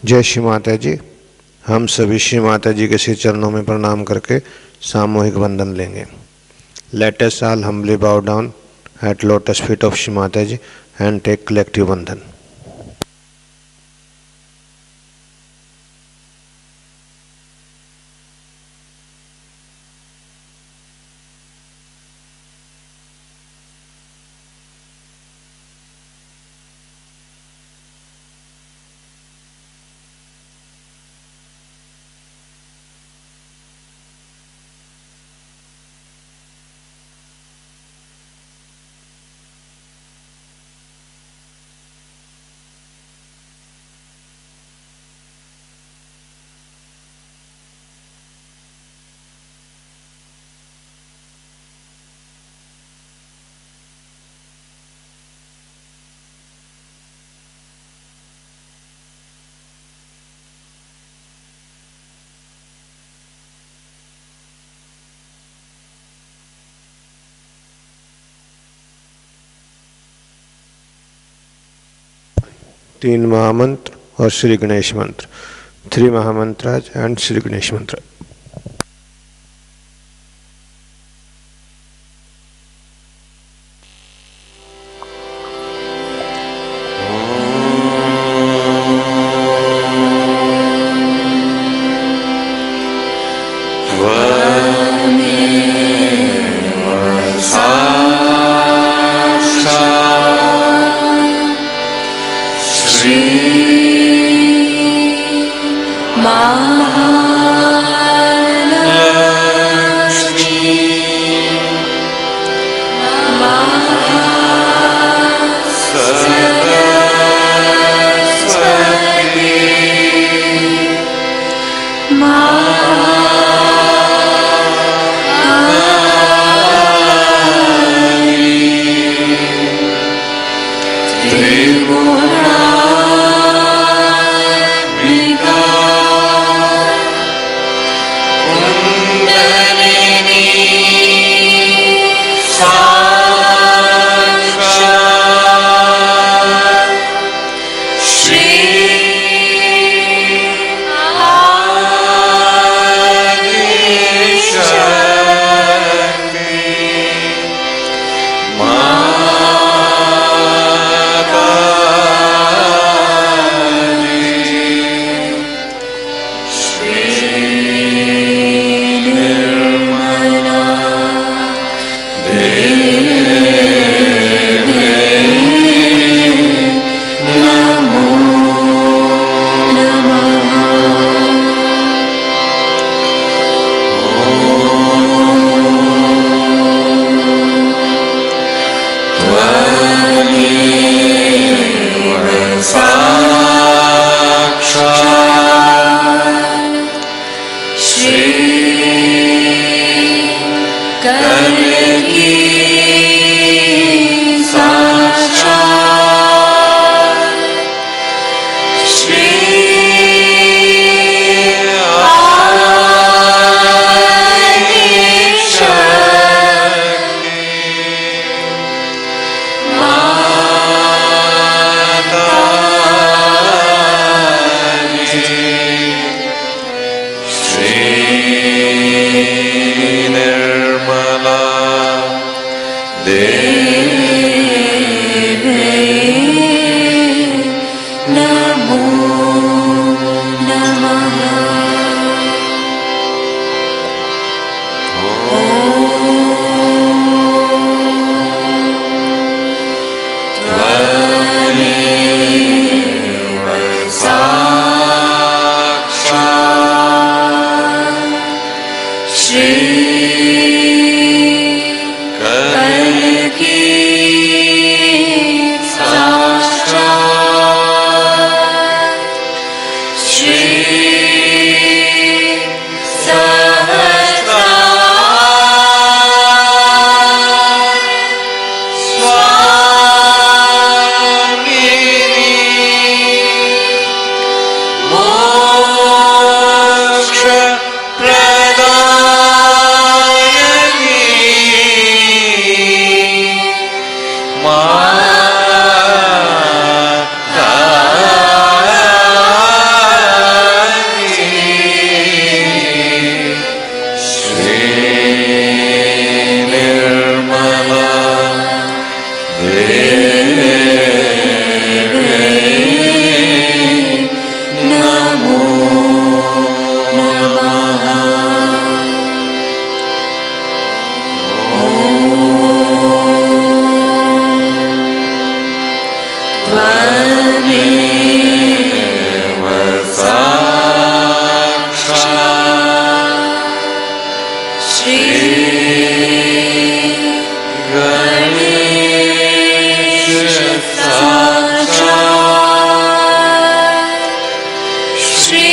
जय श्री माता जी। हम सभी श्री माता जी के श्री चरणों में प्रणाम करके सामूहिक वंदन लेंगे। Let us all humbly bow down at lotus feet of Shri Mata Ji and take collective वंदन। तीन महामंत्र और श्री गणेश मंत्र, 3 महामंत्राज एंड श्री गणेश मंत्र। Mata त्वमेव साक्षात् श्री गणेश साक्षात् श्री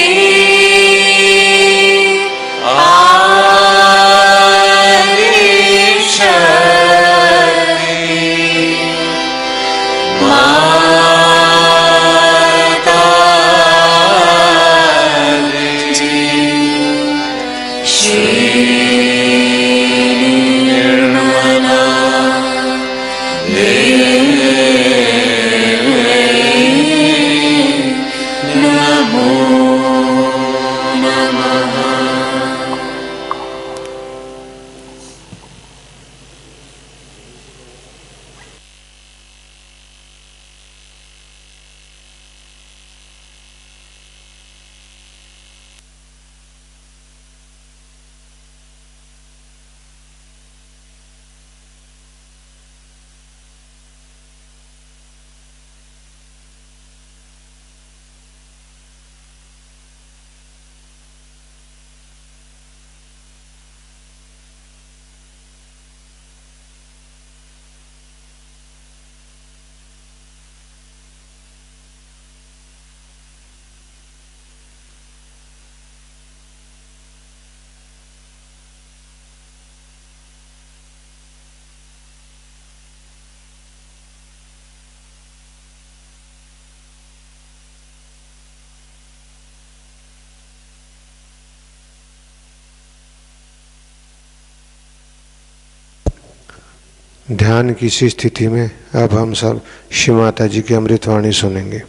ध्यान की इसी स्थिति में अब हम सब श्री माता जी की अमृतवाणी सुनेंगे।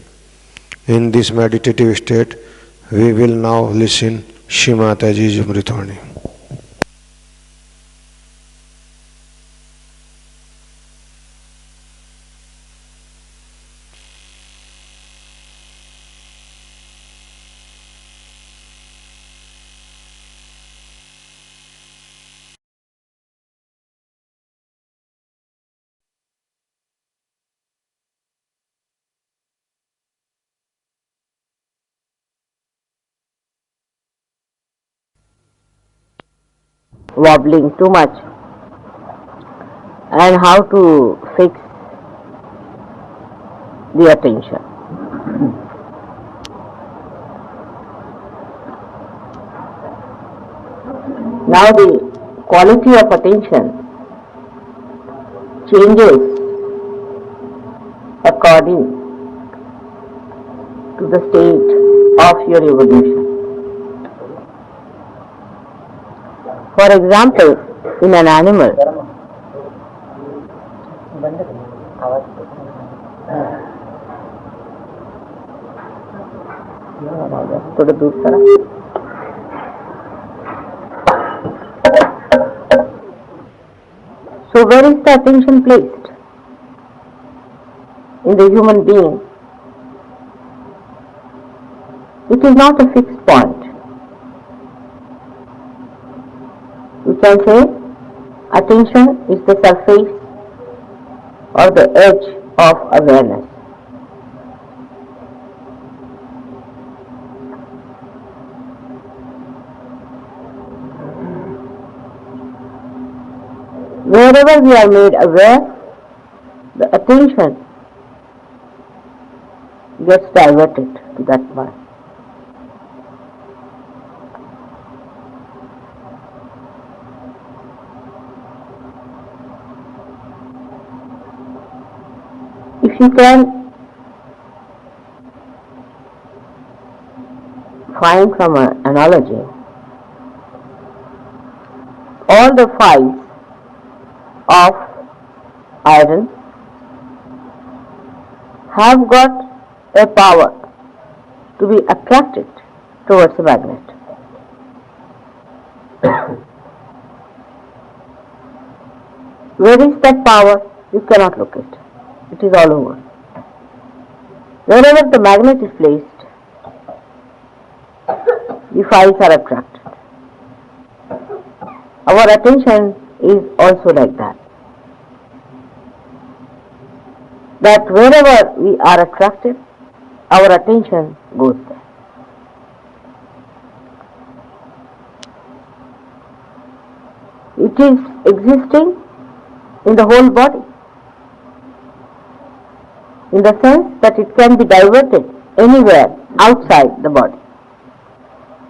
In this meditative state we will now listen Shri Mata ji अमृतवाणी। wobbling too much, and how to fix the attention. Now the quality of attention changes according to the state of your evolution. For example, in an animal, so where is the attention placed? In the human being, it is not a fixed point. We can say attention is the surface or the edge of awareness. Wherever we are made aware, the attention gets diverted to that point. If you can find from an analogy, all the files of iron have got a power to be attracted towards a magnet. Where is that power? You cannot look it. It is all over. Wherever the magnet is placed, the files are attracted. Our attention is also like that. that wherever we are attracted, our attention goes there. It is existing in the whole body, in the sense that it can be diverted anywhere outside the body.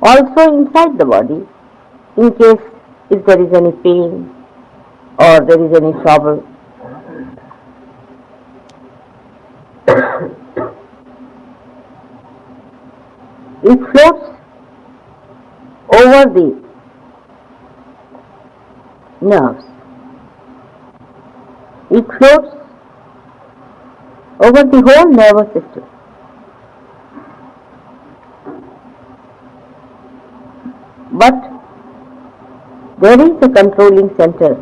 Also inside the body, in case if there is any pain or there is any trouble. It floats over the nerves. It floats over the whole nervous system. But there is a controlling center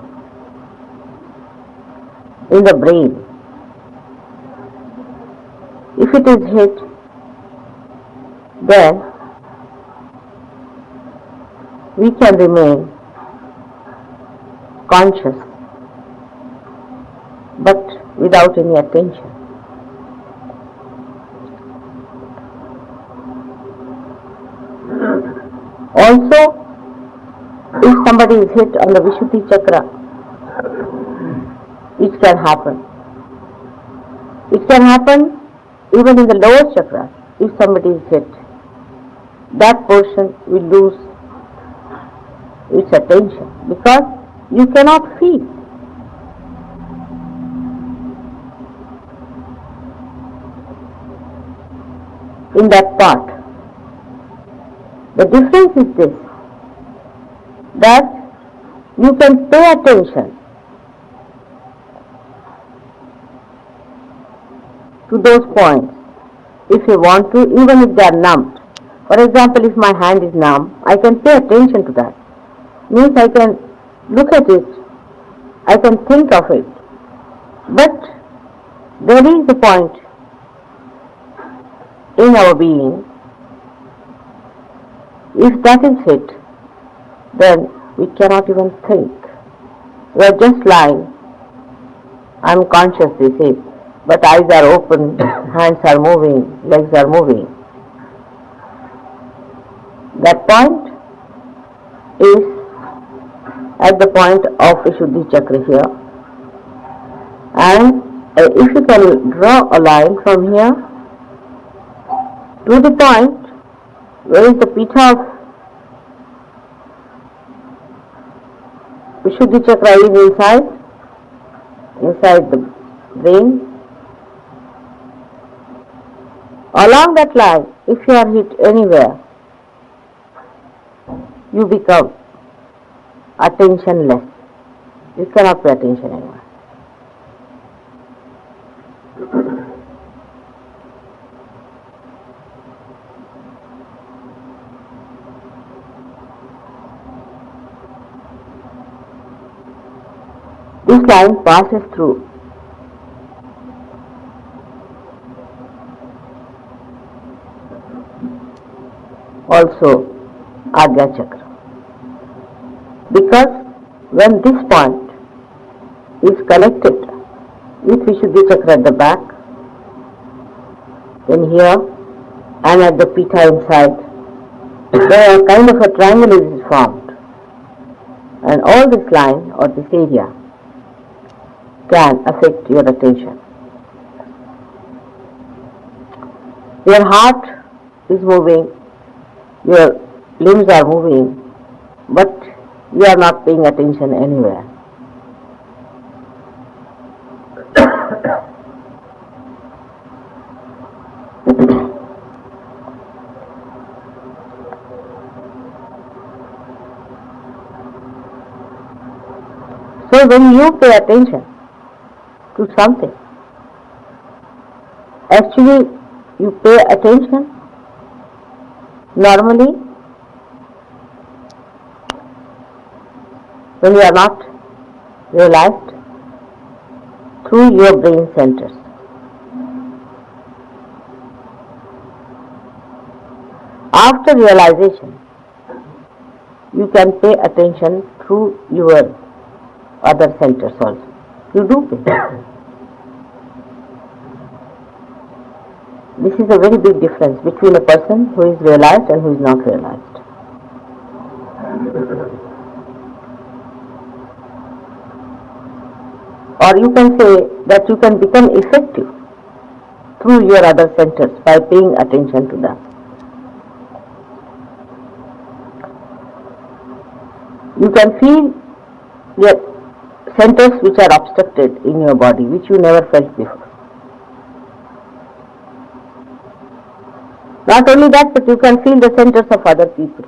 in the brain. If it is hit, then we can remain conscious but without any attention. Also, if somebody is hit on the Vishuddhi chakra, it can happen. It can happen even in the lower chakra. If somebody is hit, that portion will lose its attention because you cannot feel. In that part. The difference is this, that you can pay attention to those points if you want to, even if they are numbed. For example, if my hand is numb, I can pay attention to that. Means I can look at it, I can think of it. But there is a point in our being, if that is hit, then we cannot even think. We are just lying, unconscious, they say, but eyes are open, hands are moving, legs are moving. That point is at the point of Vishuddhi chakra here, and if you can draw a line from here to the point where is the pita of Vishuddhi chakra is inside the brain. Along that line, if you are hit anywhere, you become attentionless. You cannot pay attention anymore. This line passes through also Agya chakra. Because when this point is connected with Vishuddhi chakra at the back, then here and at the pita inside, there a kind of a triangle is formed, and all this line or this area can affect your attention. Your heart is moving, your limbs are moving, but you are not paying attention anywhere. So when you pay attention to something, actually you pay attention normally when you are not realized through your brain centers. After realization, you can pay attention through your other centers also. You do pay. This is a very big difference between a person who is realized and who is not realized. Or you can say that you can become effective through your other centers by paying attention to them. You can feel your centers which are obstructed in your body, which you never felt before. Not only that, but you can feel the centers of other people.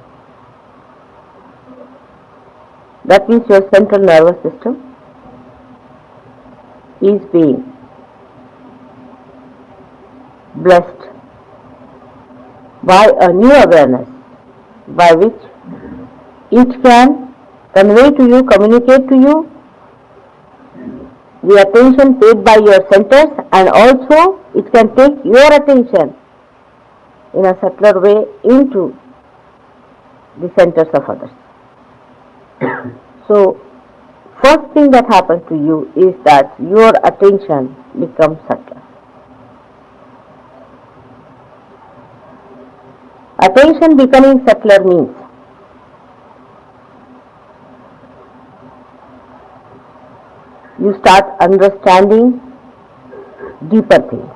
That means your central nervous system is being blessed by a new awareness by which it can convey to you, communicate to you the attention paid by your centers, and also it can take your attention in a subtler way into the centers of others. So, first thing that happens to you is that your attention becomes subtler. Attention becoming subtler means you start understanding deeper things.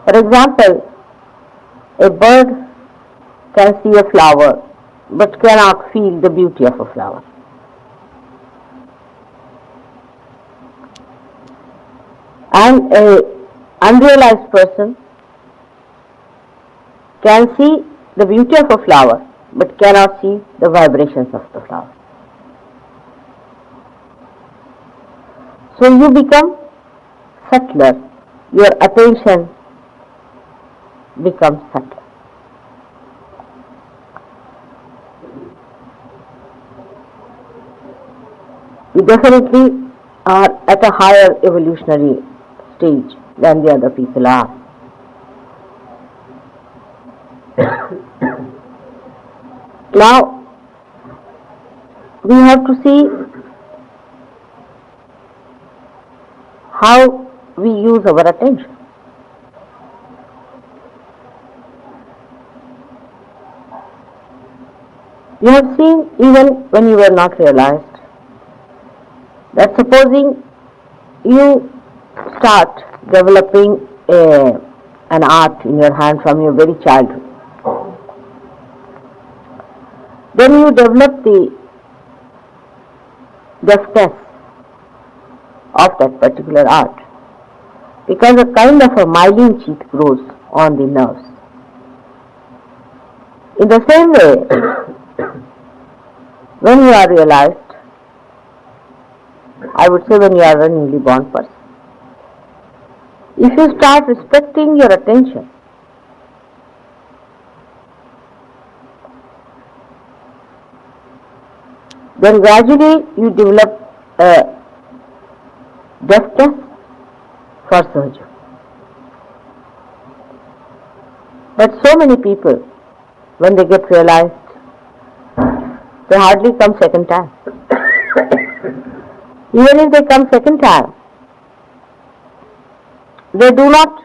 For example, a bird can see a flower but cannot feel the beauty of a flower. And an unrealized person can see the beauty of a flower but cannot see the vibrations of the flower. So you become subtler, your attention becomes subtler. You definitely are at a higher evolutionary stage than the other people are. Now, we have to see how we use our attention. You have seen, even when you were not realized, that supposing you start developing an art in your hand from your very childhood, then you develop the deftness of that particular art, because a kind of a myelin sheath grows on the nerves. In the same way, when you are realized, I would say when you are a newly born person, if you start respecting your attention, then gradually you develop a deftness for sahaja. But so many people, when they get realized, they hardly come second time. Even if they come second time, they do not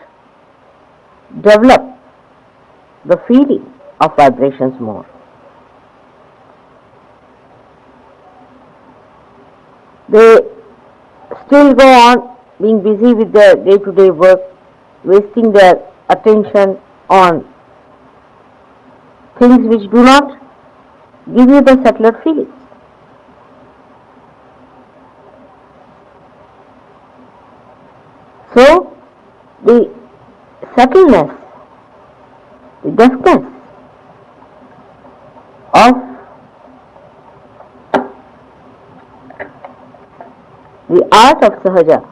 develop the feeling of vibrations more. They still go on being busy with their day-to-day work, wasting their attention on things which do not give you the subtler feelings. So, the subtleness, the deftness of the art of sahaja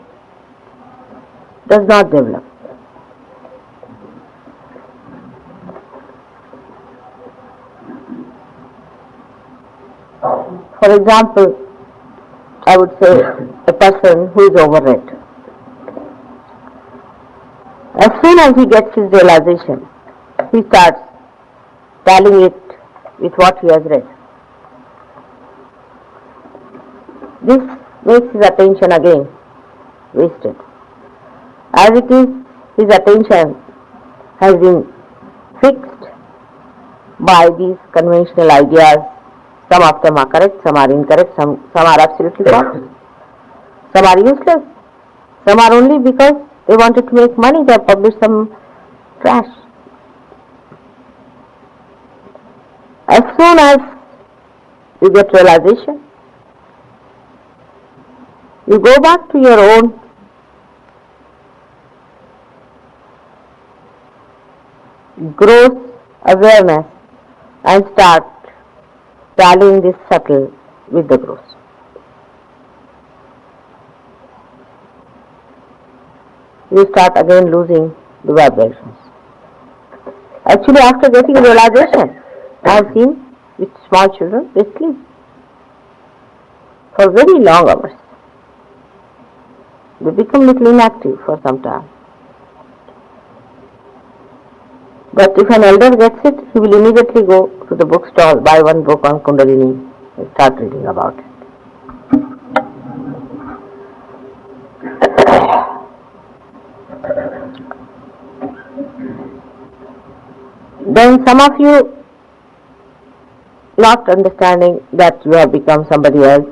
does not develop. For example, I would say a person who is overread. As soon as he gets his realization, he starts tallying it with what he has read. This makes his attention again wasted. As it is, his attention has been fixed by these conventional ideas. Some of them are correct, some are incorrect, some are absolutely false, some are useless, some are only because they wanted to make money, they have published some trash. As soon as you get realization, you go back to your own gross awareness and start tallying this subtle with the gross. You start again losing the vibrations. Actually, after getting realization, I have seen with small children, they sleep for very long hours. They become little inactive for some time. But if an elder gets it, he will immediately go to the bookstall, buy one book on Kundalini and start reading about it. Then some of you, not understanding that you have become somebody else,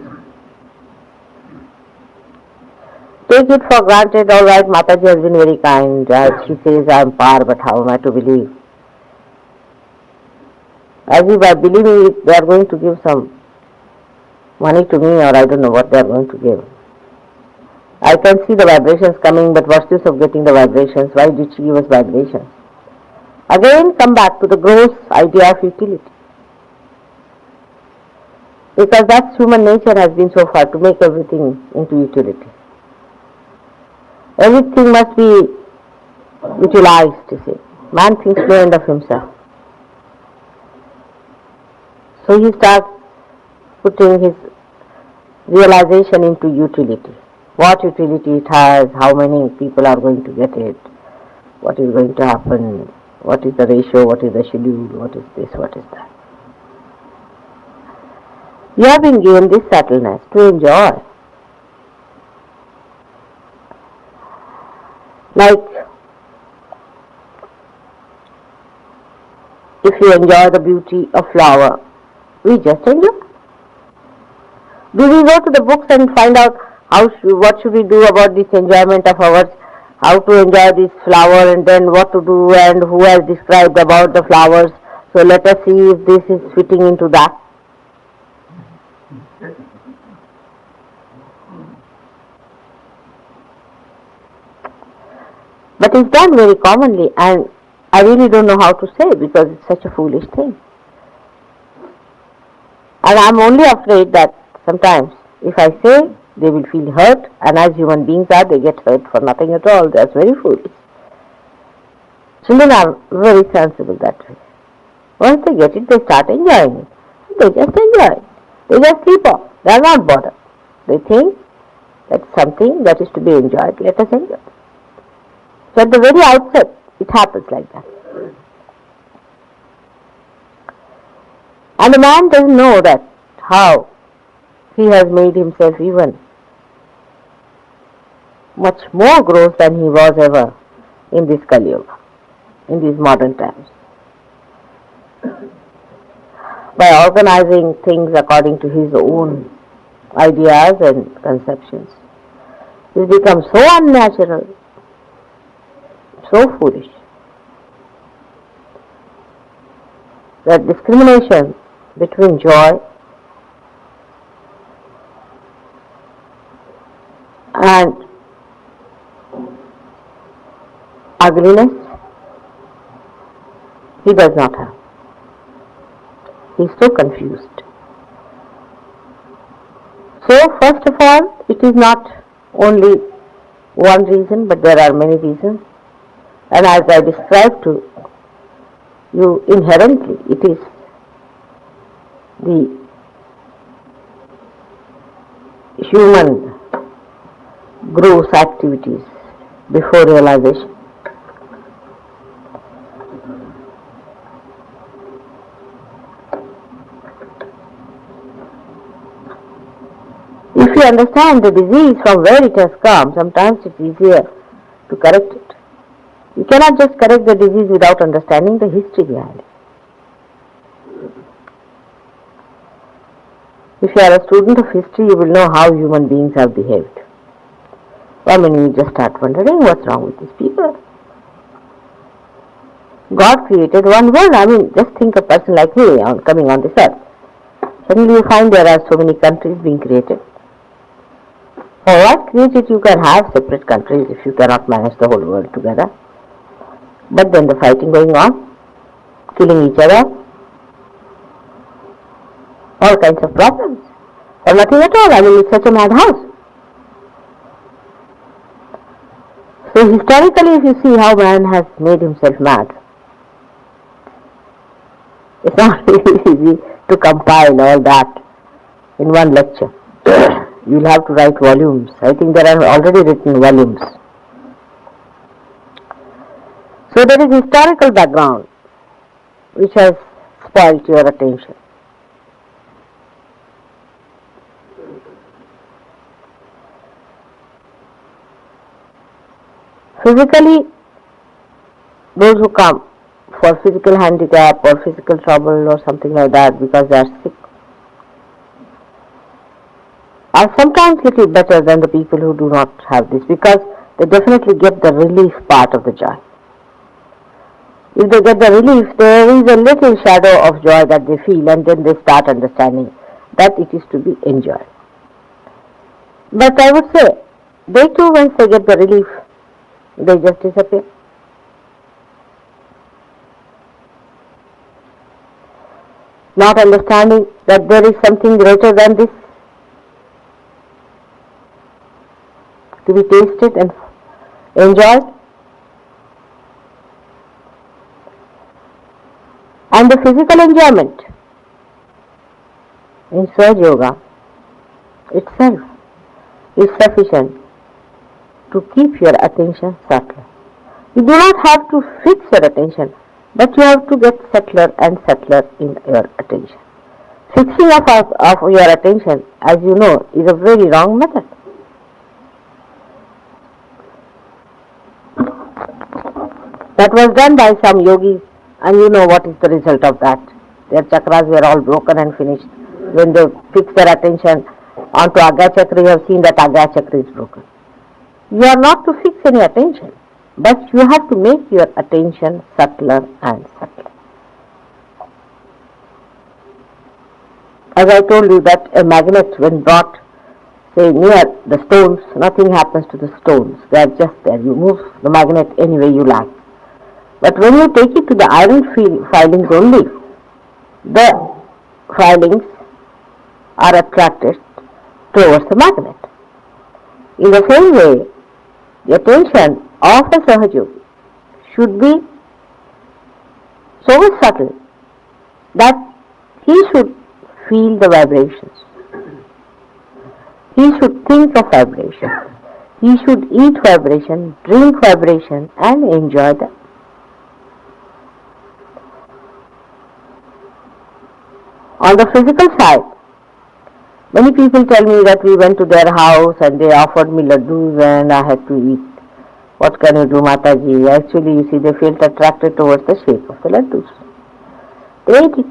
take it for granted, all right, Mataji has been very kind. She says I am par, but how am I to believe? As if by believing it, they are going to give some money to me, or I don't know what they are going to give. I can see the vibrations coming, but what's the use of getting the vibrations? Why did she give us vibrations? Again, come back to the gross idea of utility. Because that's human nature has been so far, to make everything into utility. Everything must be utilized, you see. Man thinks no end of himself. So he starts putting his realization into utility. What utility it has, how many people are going to get it, what is going to happen, what is the ratio, what is the schedule, what is this, what is that. You have been given this subtleness to enjoy. Like, if you enjoy the beauty of flower, we just enjoy. Do we go to the books and find out what should we do about this enjoyment of ours, how to enjoy this flower, and then what to do and who has described about the flowers? So let us see if this is fitting into that. But it's done very commonly, and I really don't know how to say, because it's such a foolish thing. And I'm only afraid that sometimes if I say, they will feel hurt, and as human beings are, they get hurt for nothing at all. That's very foolish. Children are very sensible that way. Once they get it, they start enjoying it. They just enjoy it. They just sleep off. They are not bothered. They think that's something that is to be enjoyed. Let us enjoy it. So at the very outset, it happens like that. And the man doesn't know that how he has made himself even much more gross than he was ever in this Kali Yuga, in these modern times. By organizing things according to his own ideas and conceptions, he's become so unnatural, so foolish, that discrimination between joy and ugliness, he does not have. He is so confused. So first of all, it is not only one reason, but there are many reasons. And as I described to you, inherently it is the human gross activities before realization. If you understand the disease from where it has come, sometimes it's easier to correct it. You cannot just correct the disease without understanding the history behind it. If you are a student of history, you will know how human beings have behaved. Well, when you just start wondering what's wrong with these people. God created one world. I mean, just think a person like me coming on this earth. Suddenly you find there are so many countries being created. For what created you can have separate countries if you cannot manage the whole world together. But then the fighting going on, killing each other, all kinds of problems. Or nothing at all. I mean, it's such a madhouse. So historically, if you see how man has made himself mad, it's not really easy to compile all that in one lecture. You'll have to write volumes. I think there are already written volumes. So there is historical background which has spoilt your attention. Physically, those who come for physical handicap or physical trouble or something like that because they are sick are sometimes little better than the people who do not have this, because they definitely get the relief part of the joy. If they get the relief, there is a little shadow of joy that they feel, and then they start understanding that it is to be enjoyed. But I would say, they too, once they get the relief, they just disappear. Not understanding that there is something greater than this to be tasted and enjoyed. And the physical enjoyment in Swaj Yoga itself is sufficient to keep your attention subtle. You do not have to fix your attention, but you have to get subtler and subtler in your attention. Fixing of your attention, as you know, is a very wrong method. That was done by some yogis, and you know what is the result of that. Their chakras were all broken and finished. When they fixed their attention onto Agya Chakra, you have seen that Agya Chakra is broken. You are not to fix any attention, but you have to make your attention subtler and subtler. As I told you that a magnet, when brought, say, near the stones, nothing happens to the stones. They are just there. You move the magnet any way you like. But when you take it to the iron filings only, the filings are attracted towards the magnet. In the same way, the attention of a Sahaja should be so subtle that he should feel the vibrations. He should think of vibration. He should eat vibration, drink vibration, and enjoy them. On the physical side, many people tell me that we went to their house and they offered me laddus and I had to eat. What can you do, Mataji? Actually, you see, they felt attracted towards the shape of the laddus. They ate it.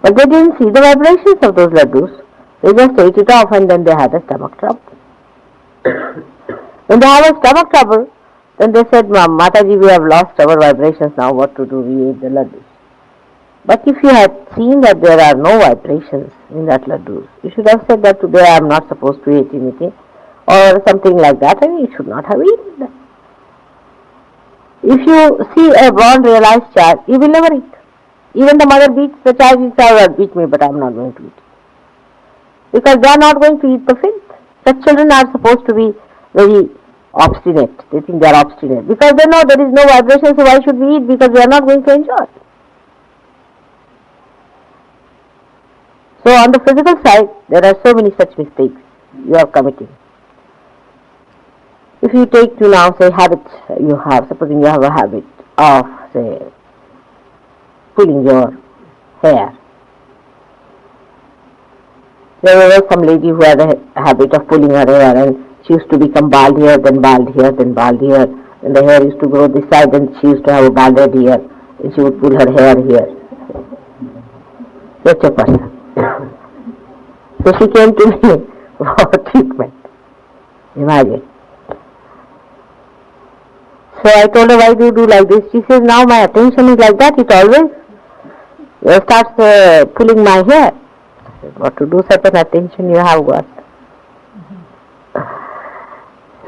But they didn't see the vibrations of those laddus. They just ate it off and then they had a stomach trouble. When they have a stomach trouble, then they said, Mataji, we have lost our vibrations now, what to do? We ate the laddus. But if you had seen that there are no vibrations in that laddus, you should have said that today I am not supposed to eat anything or something like that, and you should not have eaten them. If you see a born realized child, you will never eat. Even the mother beats the child, he says, beat me, but I am not going to eat. Because they are not going to eat the filth. Such children are supposed to be very obstinate. They think they are obstinate. Because they know there is no vibration, so why should we eat? Because we are not going to enjoy. So on the physical side, there are so many such mistakes you are committing. If you take to now, say, habits you have, supposing you have a habit of, say, pulling your hair. There was some lady who had a habit of pulling her hair, and she used to become bald here, then bald here, then bald here, And the hair used to grow this side, and she used to have a bald head here, and she would pull her hair here. Such a person. So she came to me for treatment. Imagine. So I told her, why do you do like this? She says, now my attention is like that, it always starts pulling my hair. I said, what to do, such an attention you have got?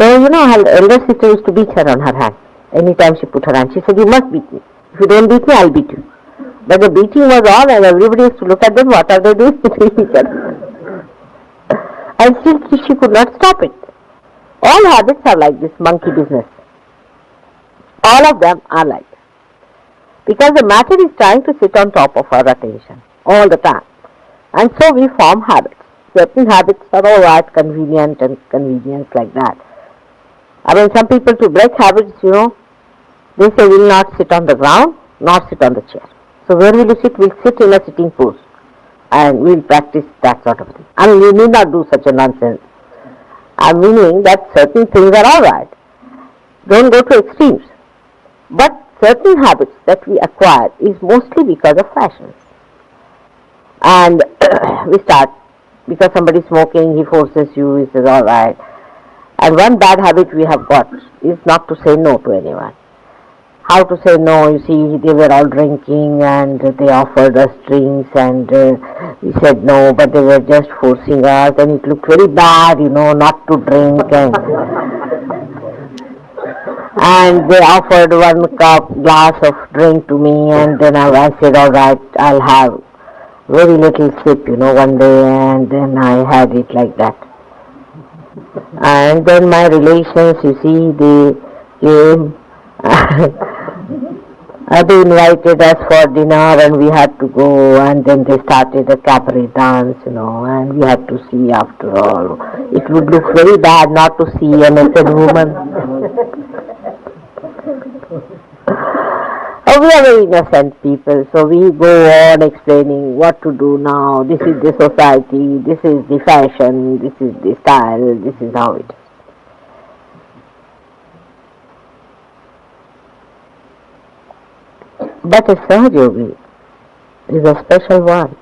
So, her elder sister used to beat her on her hand. Anytime she put her hand, she said, you must beat me. If you don't beat me, I'll beat you. But the beating was on, and everybody used to look at them, what are they doing between each other? And still she could not stop it. All habits are like this monkey business. All of them are like this. Because the matter is trying to sit on top of our attention all the time. And so we form habits. Certain habits are all right, convenient and convenience like that. I mean, some people to break habits, they say will not sit on the ground, not sit on the chair. So where will you sit? We'll sit in a sitting pose and we'll practice that sort of thing. I mean, you need not do such a nonsense. I'm meaning that certain things are all right. Don't go to extremes. But certain habits that we acquire is mostly because of fashions. And we start, because somebody is smoking, he forces you, he says, all right. And one bad habit we have got is not to say no to anyone. How to say no? You see, they were all drinking and they offered us drinks and we said no, but they were just forcing us and it looked very bad, not to drink. And they offered one glass of drink to me, and then I said, all right, I'll have very little sip, one day, and then I had it like that. And then my relations, you see, they came, they invited us for dinner and we had to go, and then they started a cabaret dance, and we had to see after all. It would look very bad not to see a naked woman. Oh, we are very innocent people, so we go on explaining what to do now. This is the society, this is the fashion, this is the style, this is how it is. But a Sahaja Yogi is a special one.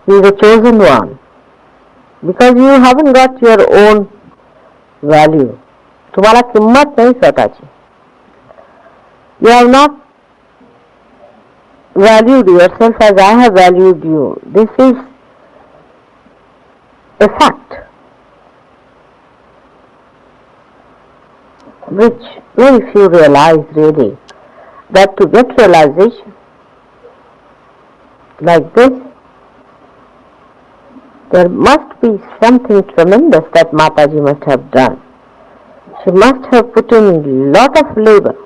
He is a chosen one. Because you haven't got your own value. तुम्हारा कीमत नहीं स्वतःची. You have not valued yourself as I have valued you. This is a fact which very few realize really, that to get realization like this, there must be something tremendous that Mataji must have done. She must have put in a lot of labor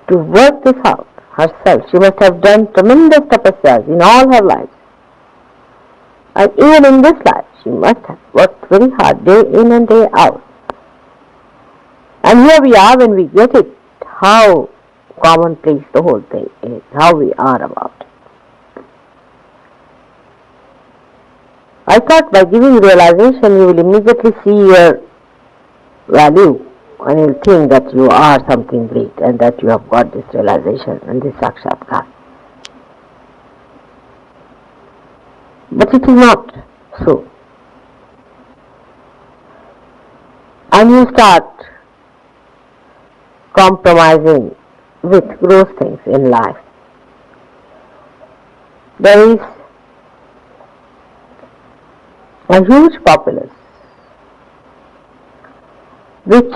to work this out herself. She must have done tremendous tapasyas in all her lives. And even in this life, she must have worked very hard, day in and day out. And here we are when we get it, how commonplace the whole thing is, how we are about it. I thought by giving realization you will immediately see your value and you'll think that you are something great and that you have got this realization and this sakshatkar. But it is not so. And you start compromising with gross things in life. There is a huge populace which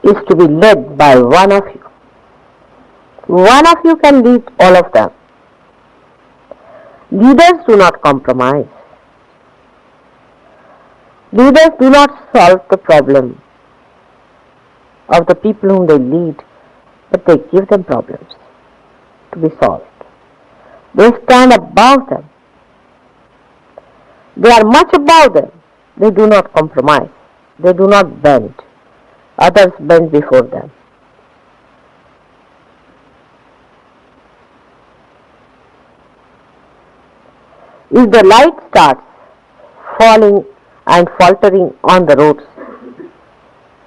is to be led by one of you. One of you can lead all of them. Leaders do not compromise. Leaders do not solve the problem of the people whom they lead, but they give them problems to be solved. They stand above them. They are much above them. They do not compromise. They do not bend. Others bend before them. If the light starts falling and faltering on the roads.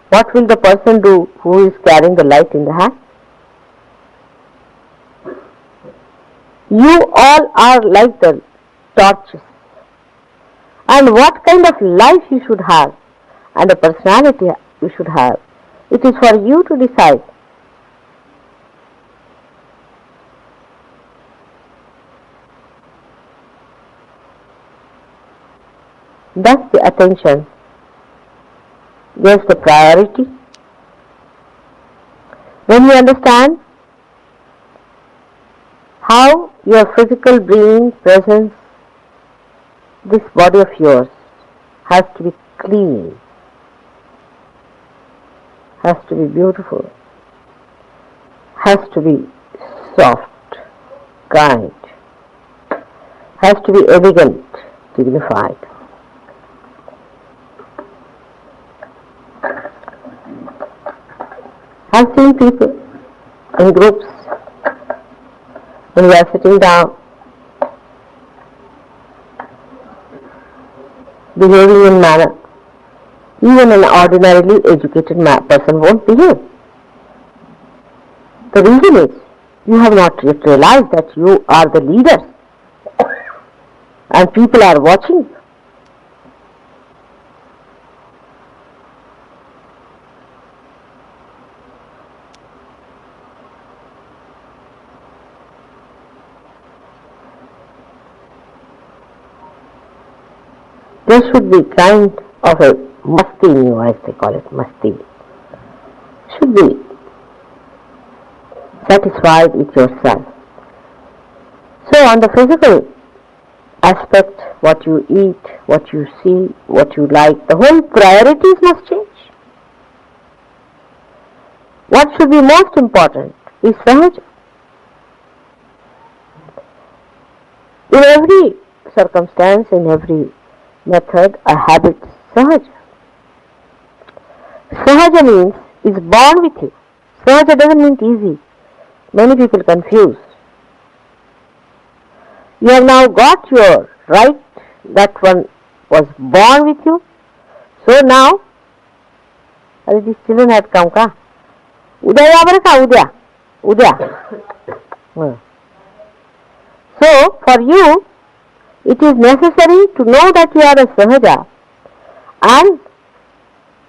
What will the person do who is carrying the light in the hand? You all are like the torches. And what kind of life you should have and the personality you should have, it is for you to decide. Thus the attention gives the priority. When you understand how your physical being presence, this body of yours has to be clean, has to be beautiful, has to be soft, kind, has to be elegant, dignified. I've seen people in groups when we are sitting down behaving in manner even an ordinarily educated person won't behave. The reason is you have not yet realized that you are the leaders and people are watching. There should be kind of a masti in you, as they call it, masti. Should be satisfied with yourself. So on the physical aspect, what you eat, what you see, what you like, the whole priorities must change. What should be most important is sahaja. In every circumstance, in every method, a habit, sahaja. Sahaja means is born with you. Sahaja doesn't mean easy. Many people confuse. You have now got your right, that one was born with you. So now, these children had come ka? Udya yabar ka? Udya. So, for you, it is necessary to know that you are a sahaja and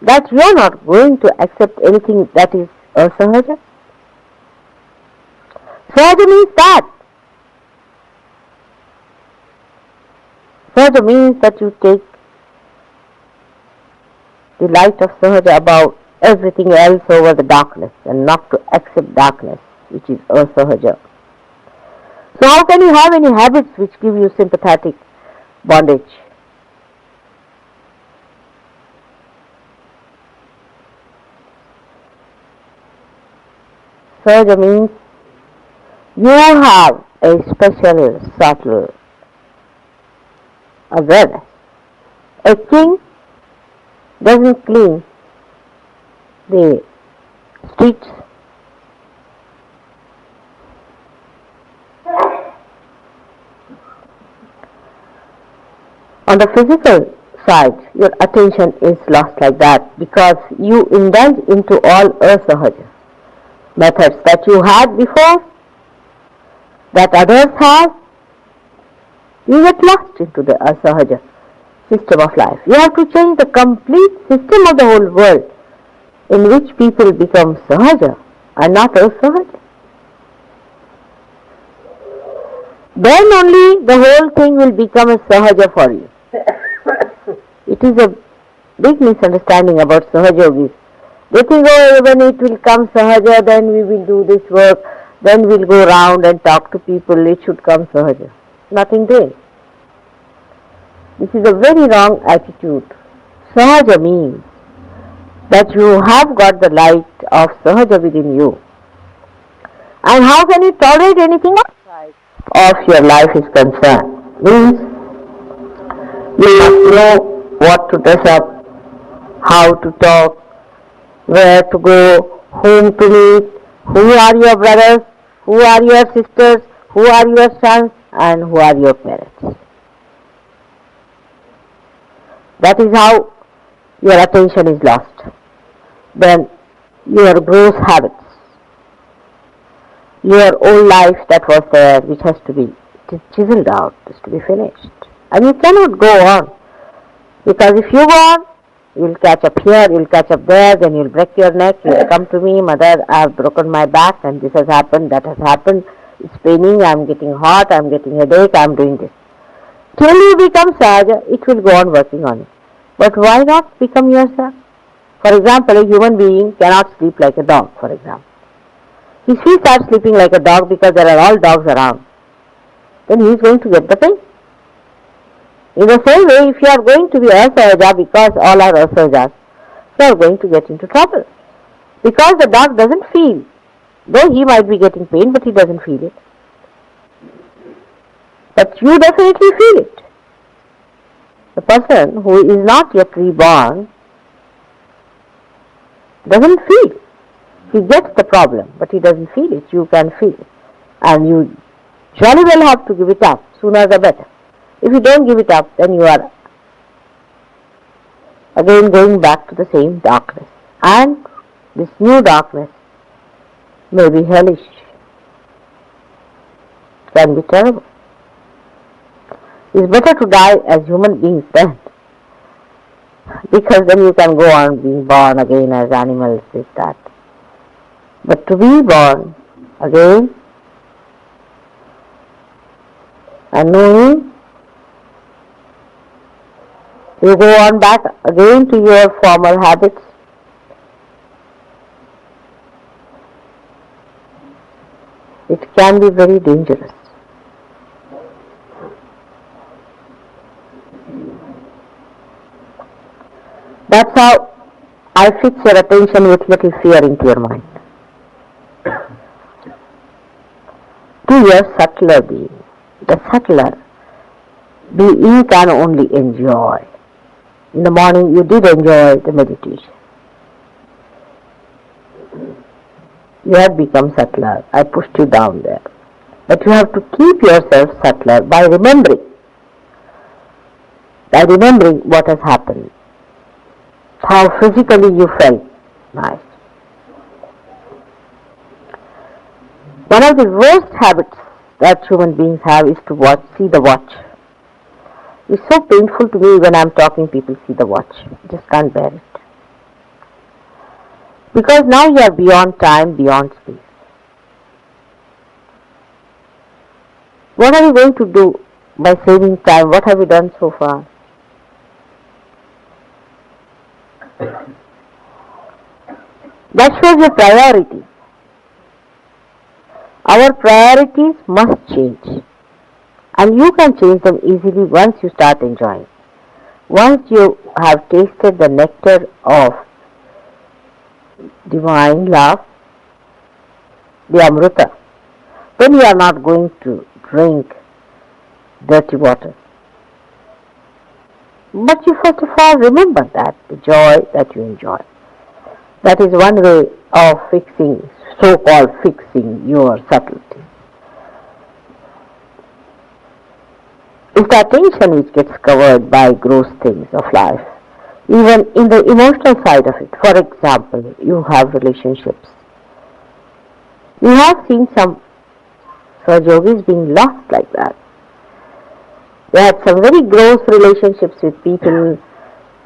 that you are not going to accept anything that is asahaja. Sahaja means that. Sahaja means that you take the light of sahaja above everything else over the darkness and not to accept darkness, which is asahaja. So how can you have any habits which give you sympathetic bondage? Sahaja means you have a special, subtle awareness. A king doesn't clean the streets. On the physical side, your attention is lost like that because you indulge into all asahaja methods that you had before, that others have. You get lost into the asahaja system of life. You have to change the complete system of the whole world in which people become sahaja and not asahaja. Then only the whole thing will become a sahaja for you. It is a big misunderstanding about sahaja yogis. They think, oh, when it will come sahaja, then we will do this work, then we'll go around and talk to people, it should come sahaja. Nothing there. This is a very wrong attitude. Sahaja means that you have got the light of sahaja within you. And how can you tolerate anything outside of your life is concerned? Means you must know what to dress up, how to talk, where to go, whom to meet, who are your brothers, who are your sisters, who are your sons, and who are your parents. That is how your attention is lost. Then your gross habits, your old life that was there, which has to be chiseled out, is to be finished. And you cannot go on. Because if you go on, you'll catch up here, you'll catch up there, then you'll break your neck, you'll come to me, mother, I have broken my back and this has happened, that has happened, it's paining, I'm getting hot, I'm getting headache, I'm doing this. Till you become Sahaja, it will go on working on you. But why not become yourself? For example, a human being cannot sleep like a dog, for example. If he starts sleeping like a dog because there are all dogs around, then he is going to get the pain. In the same way, if you are going to be asahaja because all are asahajas, you are going to get into trouble. Because the dog doesn't feel. Though he might be getting pain, but he doesn't feel it. But you definitely feel it. The person who is not yet reborn doesn't feel. He gets the problem, but he doesn't feel it. You can feel it. And you jolly well have to give it up. Sooner the better. If you don't give it up, then you are again going back to the same darkness. And this new darkness may be hellish. Can be terrible. It's better to die as human beings then. Because then you can go on being born again as animals, this, that. But to be born again and knowing, you go on back again to your former habits. It can be very dangerous. That's how I fix your attention with little fear into your mind. To your subtler being. The subtler being can only enjoy. In the morning you did enjoy the meditation. You have become subtler. I pushed you down there. But you have to keep yourself subtler by remembering what has happened. How physically you felt. Nice. One of the worst habits that human beings have is to see the watch. It's so painful to me when I'm talking, people see the watch. I just can't bear it. Because now you are beyond time, beyond space. What are you going to do by saving time? What have you done so far? That shows your priority. Our priorities must change. And you can change them easily once you start enjoying. Once you have tasted the nectar of divine love, the Amrita, then you are not going to drink dirty water. But you first of all remember that, the joy that you enjoy. That is one way of fixing, so-called fixing your subtlety. It's the attention which gets covered by gross things of life. Even in the emotional side of it. For example, you have relationships. You have seen some Yogis being lost like that. They had some very gross relationships with people,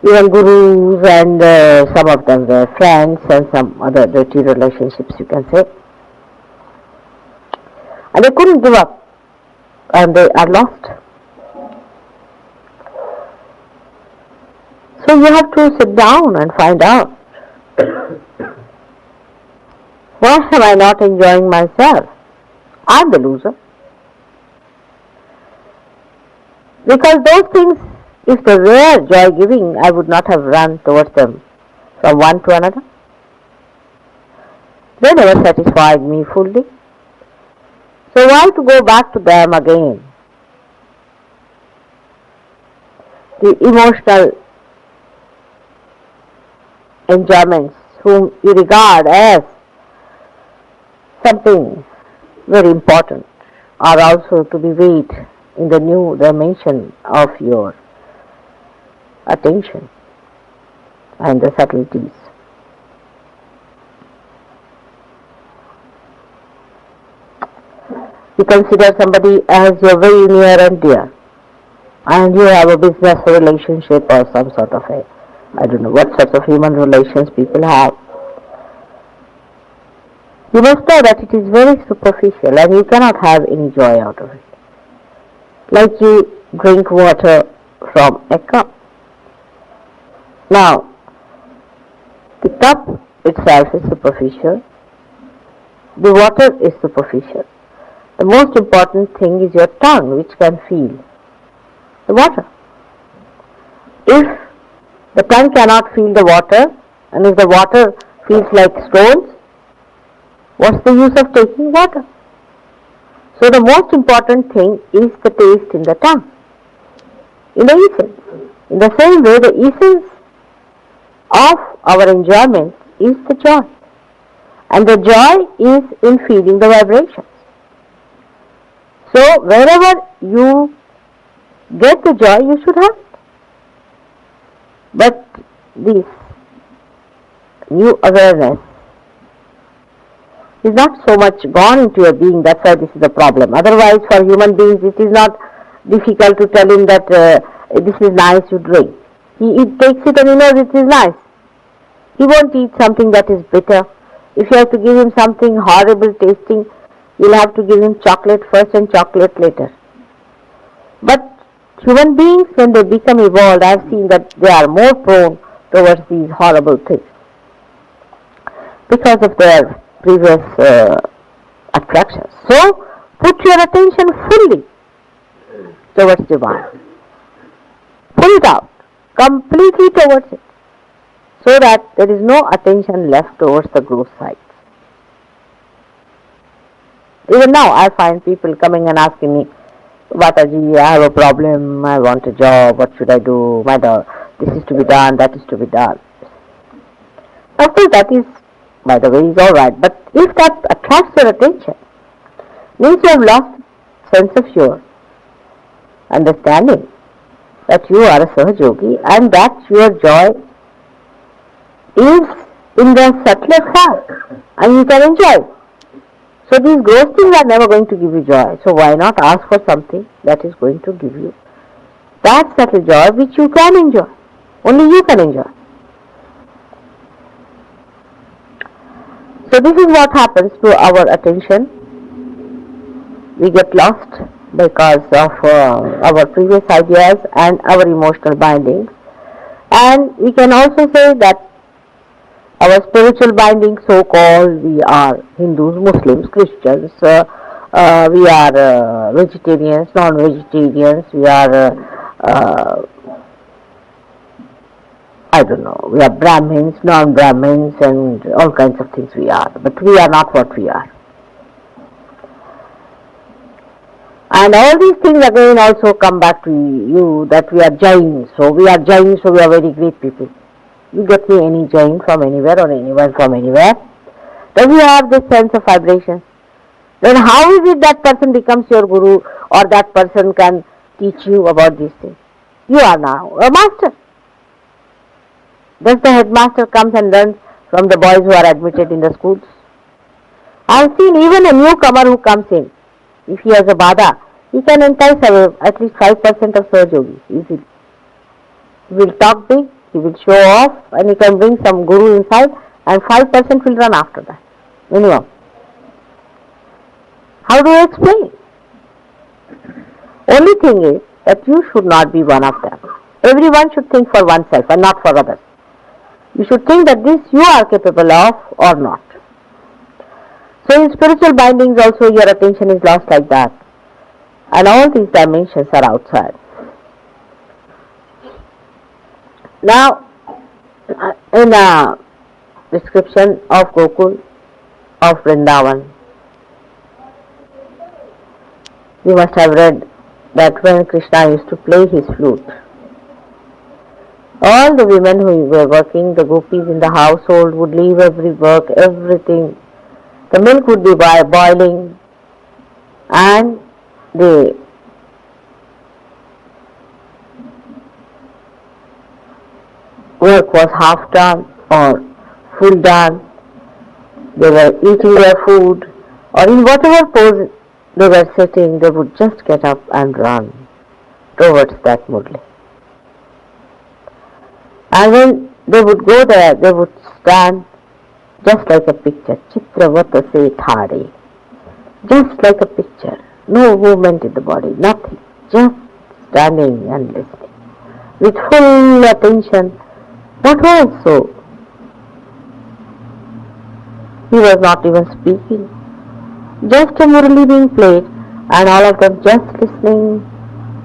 even gurus, and some of them were friends, and some other dirty relationships, you can say. And they couldn't give up, and they are lost. So you have to sit down and find out, why am I not enjoying myself? I'm the loser. Because those things, if they were joy-giving, I would not have run towards them from one to another. They never satisfied me fully. So why to go back to them again? The emotional enjoyments whom you regard as something very important are also to be weighed in the new dimension of your attention and the subtleties. You consider somebody as your very near and dear, and you have a business relationship or some sort of a, I don't know what sorts of human relations people have. You must know that it is very superficial and you cannot have any joy out of it. Like you drink water from a cup. Now, the cup itself is superficial. The water is superficial. The most important thing is your tongue, which can feel the water. If the tongue cannot feel the water, and if the water feels like stones, what's the use of taking water? So the most important thing is the taste in the tongue, in the essence. In the same way, the essence of our enjoyment is the joy. And the joy is in feeling the vibrations. So wherever you get the joy, you should have it. But this new awareness is not so much gone into your being. That's why this is the problem. Otherwise, for human beings, it is not difficult to tell him that this is nice, you drink. He takes it and he knows it is nice. He won't eat something that is bitter. If you have to give him something horrible tasting, you'll have to give him chocolate first and chocolate later. But human beings, when they become evolved, I've seen that they are more prone towards these horrible things because of their previous attractions. So, put your attention fully towards divine. Pull it out, completely towards it, so that there is no attention left towards the gross sides. Even now, I find people coming and asking me, Mataji, I have a problem, I want a job, what should I do? This is to be done, that is to be done. Of course, that is, by the way, is alright, but if that attracts your attention, means you have lost sense of your understanding that you are a Sahajogi and that your joy is in the subtler form and you can enjoy. So these gross things are never going to give you joy. So why not ask for something that is going to give you that subtle joy which you can enjoy. Only you can enjoy. So this is what happens to our attention. We get lost because of our previous ideas and our emotional bindings. And we can also say that our spiritual bindings, so-called, we are Hindus, Muslims, Christians, we are vegetarians, non-vegetarians, we are I don't know, we are Brahmins, non-Brahmins, and all kinds of things we are. But we are not what we are. And all these things again also come back to you, that we are Jains. So we are Jains, so we are very great people. You get me any Jain from anywhere or anyone from anywhere. Does he have this sense of vibration? Then how is it that person becomes your guru or that person can teach you about these things? You are now a master. Does the headmaster comes and learns from the boys who are admitted in the schools? I have seen even a newcomer who comes in, if he has a bada, he can entice away at least 5% of Sahajogi easily. He will talk big, he will show off, and he can bring some guru inside, and 5% will run after that, minimum. How do you explain? Only thing is that you should not be one of them. Everyone should think for oneself and not for others. You should think that this you are capable of or not. So in spiritual bindings also your attention is lost like that. And all these dimensions are outside. Now, in a description of Gokul, of Vrindavan, you must have read that when Krishna used to play his flute, all the women who were working, the gopis in the household would leave every work, everything. The milk would be boiling and they work was half done or full done, they were eating their food, or in whatever pose they were sitting, they would just get up and run towards that murli. And when they would go there, they would stand just like a picture, Chitravata se thade, just like a picture, no movement in the body, nothing, just standing and listening with full attention. What was so? He was not even speaking, just a murli being played, and all of them just listening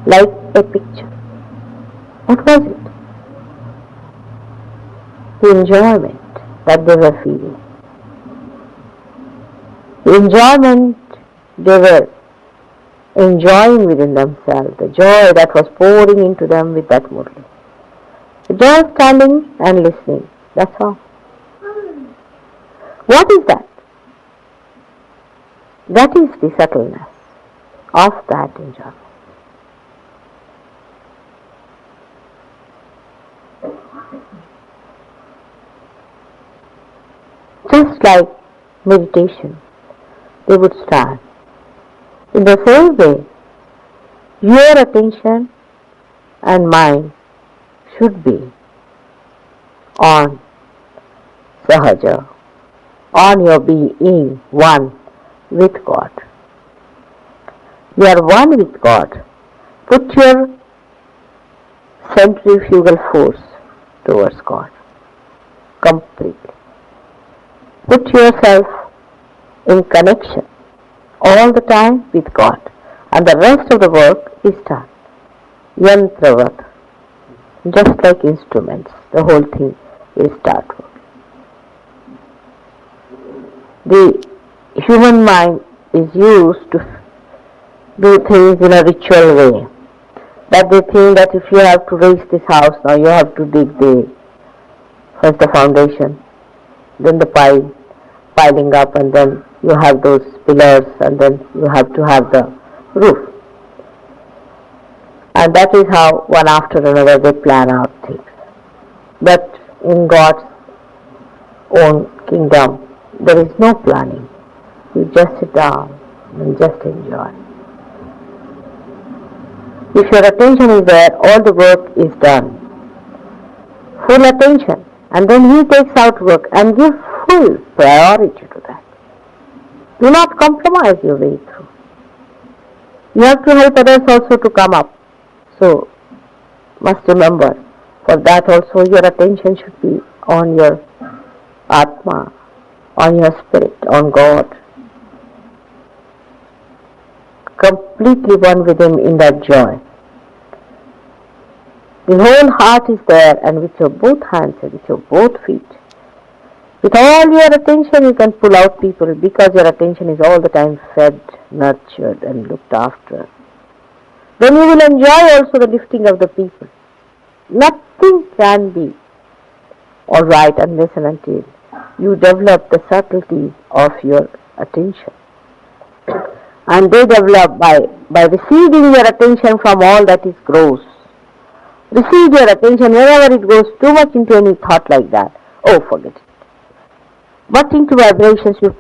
like a picture. What was it? The enjoyment that they were feeling. The enjoyment they were enjoying within themselves, the joy that was pouring into them with that murli. Just standing and listening, that's all. What is that? That is the subtleness of that enjoyment. Just like meditation, they would start. In the same way, your attention and mind should be on Sahaja, on your being one with God. You are one with God. Put your centrifugal force towards God completely. Put yourself in connection all the time with God, and the rest of the work is done. Yantravat, just like instruments, the whole thing is start work. The human mind is used to do things in a ritual way. That they think that if you have to raise this house, now you have to dig first the foundation, then the piling up, and then you have those pillars, and then you have to have the roof. And that is how one after another they plan out things. But in God's own kingdom, there is no planning. You just sit down and just enjoy. If your attention is there, all the work is done. Full attention. And then he takes out work and give full priority to that. Do not compromise your way through. You have to help others also to come up. So, must remember, for that also your attention should be on your Atma, on your spirit, on God. Completely one with Him in that joy. The whole heart is there, and with your both hands and with your both feet, with all your attention you can pull out people, because your attention is all the time fed, nurtured and looked after. Then you will enjoy also the lifting of the people. Nothing can be alright unless and until you develop the subtleties of your attention. And they develop by receding your attention from all that is gross. Recede your attention whenever it goes too much into any thought like that. Oh, forget it. But into vibrations you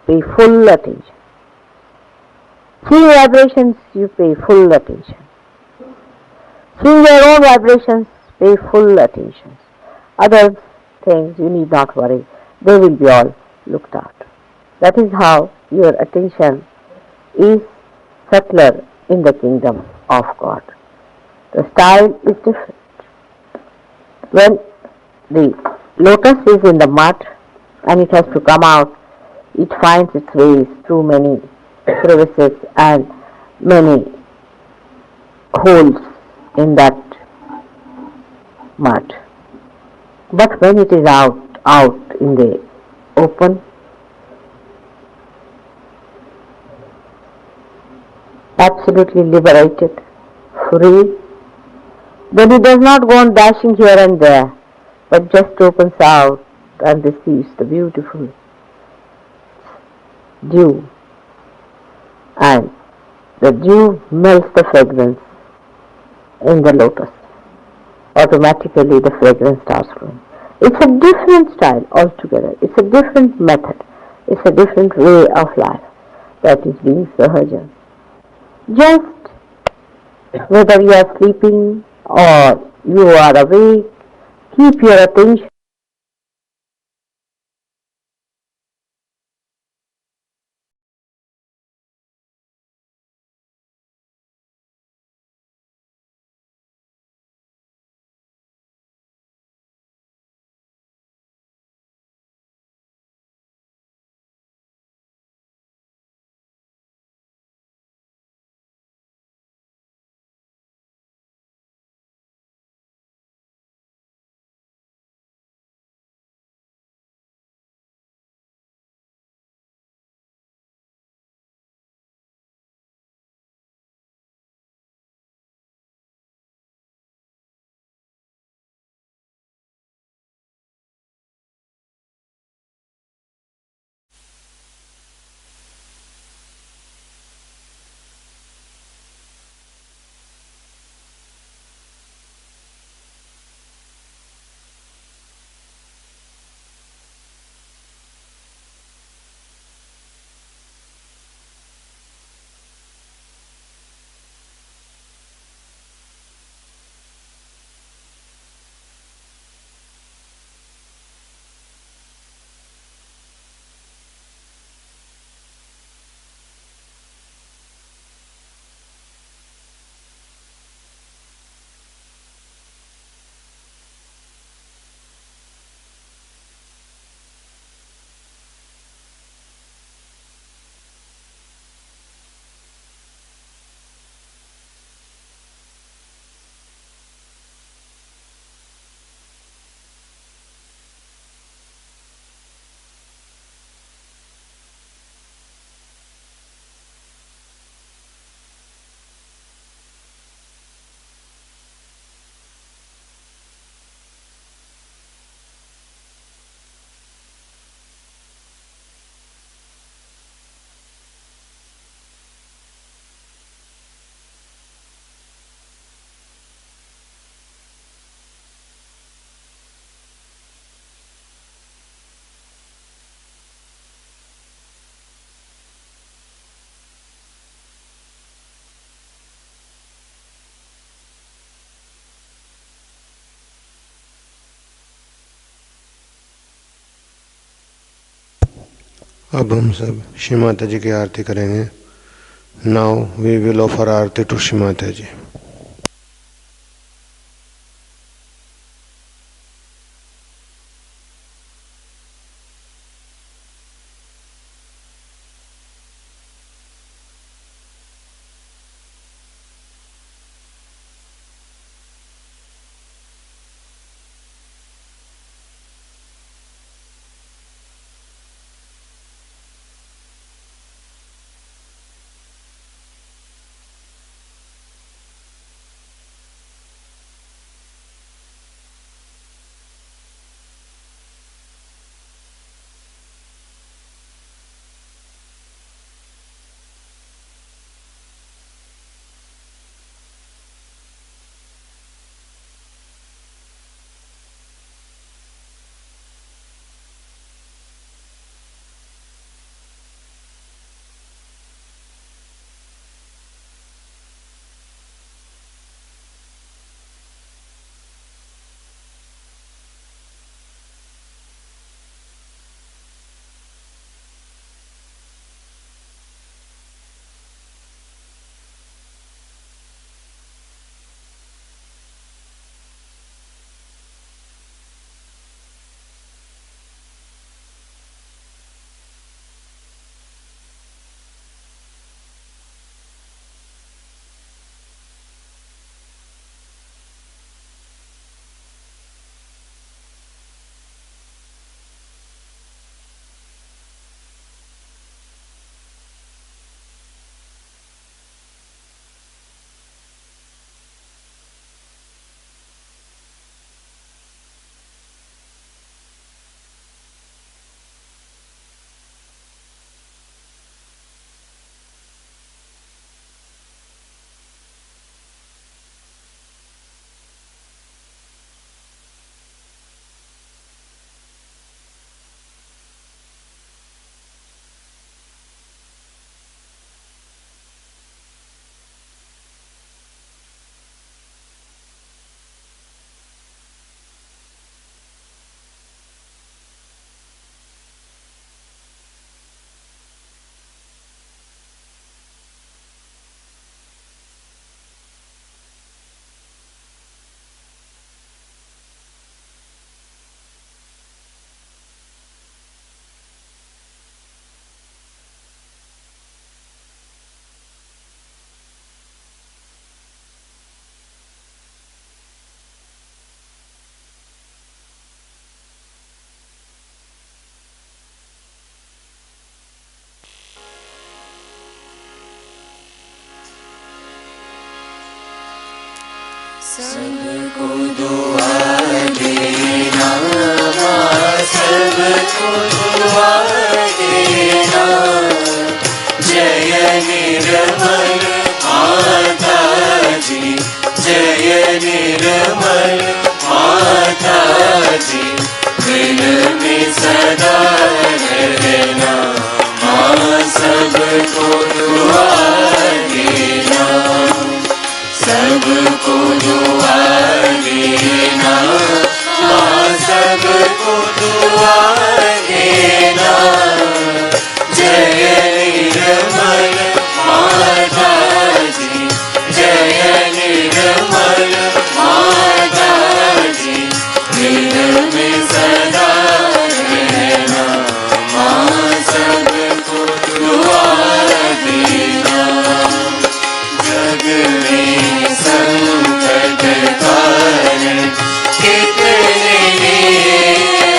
pay full attention. Seeing vibrations, you pay full attention. Seeing your own vibrations, pay full attention. Other things you need not worry. They will be all looked after. That is how your attention is subtler in the kingdom of God. The style is different. When the lotus is in the mud and it has to come out, it finds its ways through many crevices and many holes in that mud. But when it is out in the open, absolutely liberated, free, then it does not go on dashing here and there, but just opens out and receives the beautiful dew, and the dew melts the fragrance in the lotus automatically the fragrance starts flowing. It's a different style altogether. It's a different method. It's a different way of life that is being sahaja. Just whether you are sleeping or you are awake, keep your attention अब हम सब श्री माता जी की आरती करेंगे. Now we will offer aarti to Shri Mata ji. सबको दुआ देना माँ, सबको दुआ देना। जय निर्मल माता जी, जय निर्मल माता जी, दिल में सदा रहना माँ, सबको दुआ देना। सबको दुआ देना माँ, सबको दुआ देना। जय निर्मल माता जी, जय निर्मल माता जी, दिल में सदा रहना माँ, सबको दुआ देना। जग में संकट कारण कितने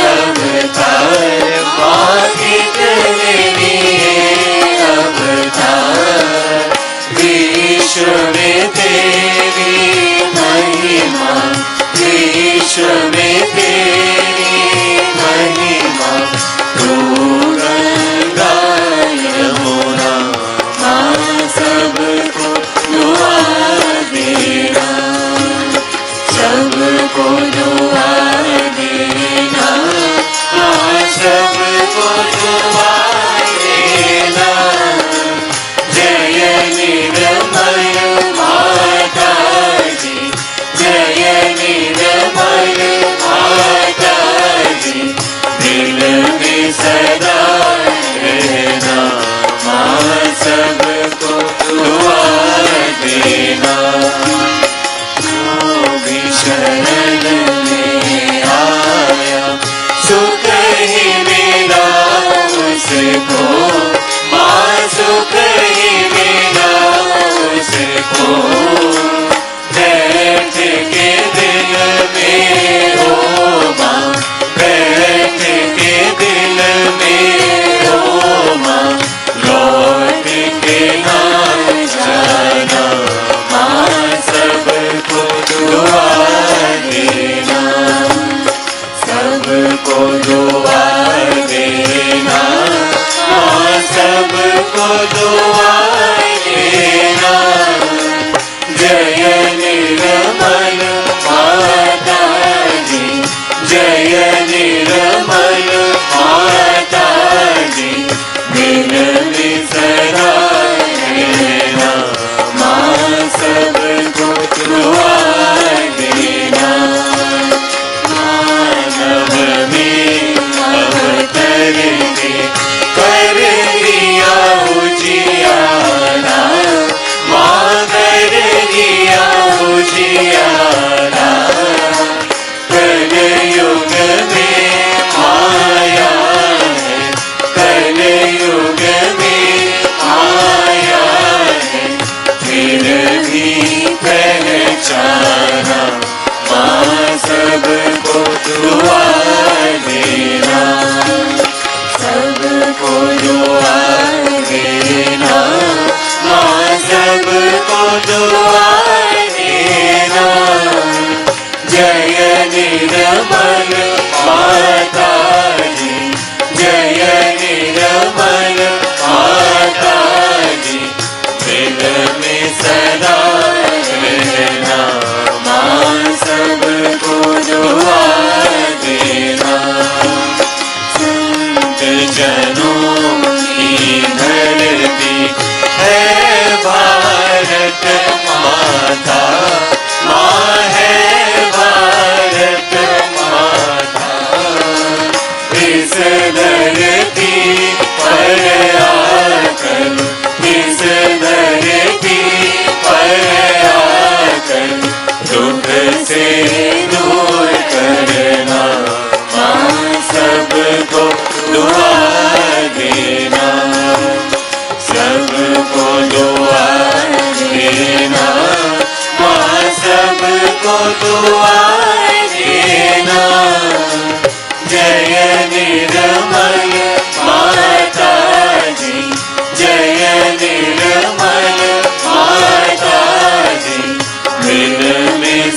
अवतार माँ, कितने अवतार। विश्व में तेरी महिमा, विश्व में तेरी महिमा। तू गंगा यमुना माँ, सबको दुआ देना। सबको दुआ देना माँ, सबको दुआ देना। जय निर्मल माता जी, जय निर्मल माता जी, दिल में सदा रहना माँ, सबको दुआ देना। जो भी शरण में आया सुख ही मिला उसको माँ, सुख ही मिला उसको। बैठ के दिल में हो माँ, बैठ के दिल में हो माँ, लौट के ना जाना माँ, सबको दुआ देना। सबको दुआ देना माँ, सबको दुआ देना। जय निर्मल माता जी, जय निर्मल माता जी, दिल में सदा रहना माँ, सबको दुआ देना। मानव में अवतर के कर दिया उजियारा माँ, कर दिया उजियारा। कल युग में आया है, कल युग में आया है, फिर भी पहचाना माँ, सबको दुआ देना। सबको दुआ देना माँ, सबको दुआ देना। जय निर्मल माता जी, जय निर्मल माता जी, दिल में सदा रहना माँ, सबको दुआ देना। संत जनों की धरती है भारत माता, माँ है भारत माता। इस धरती पर आकर, इस धरती पर आकर, दुख से दूर करना माँ, सबको दुआ देना। सबको दुआ देना माँ, सबको दुआ देना। जय निर्मल माता जी, जय निर्मल माता जी, दिल में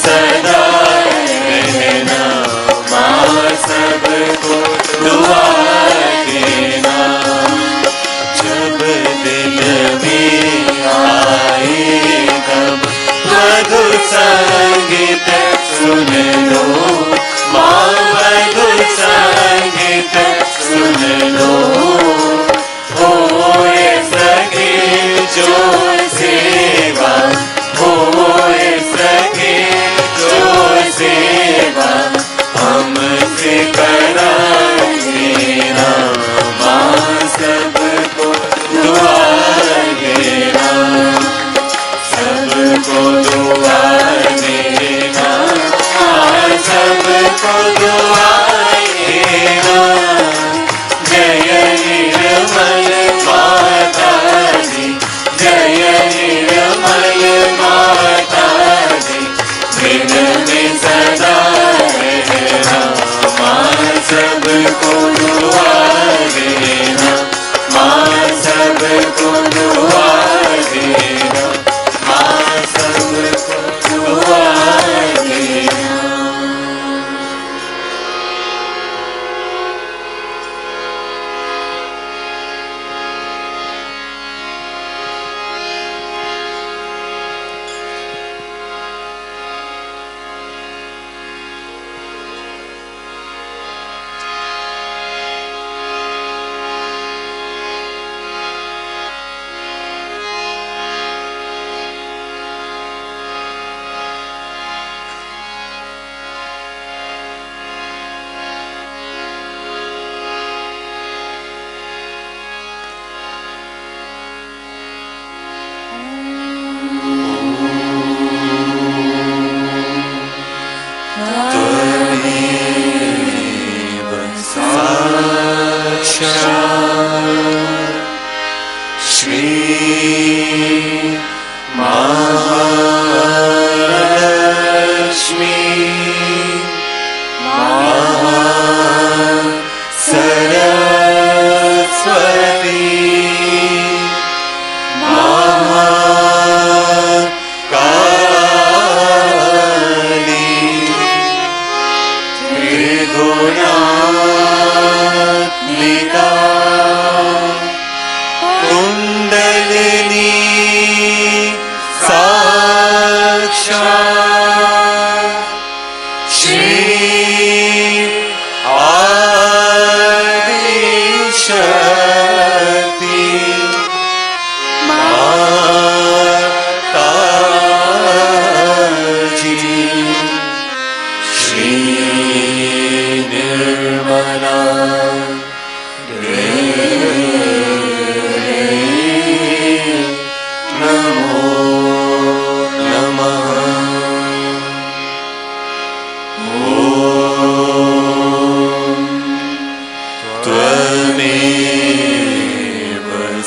त्वमेव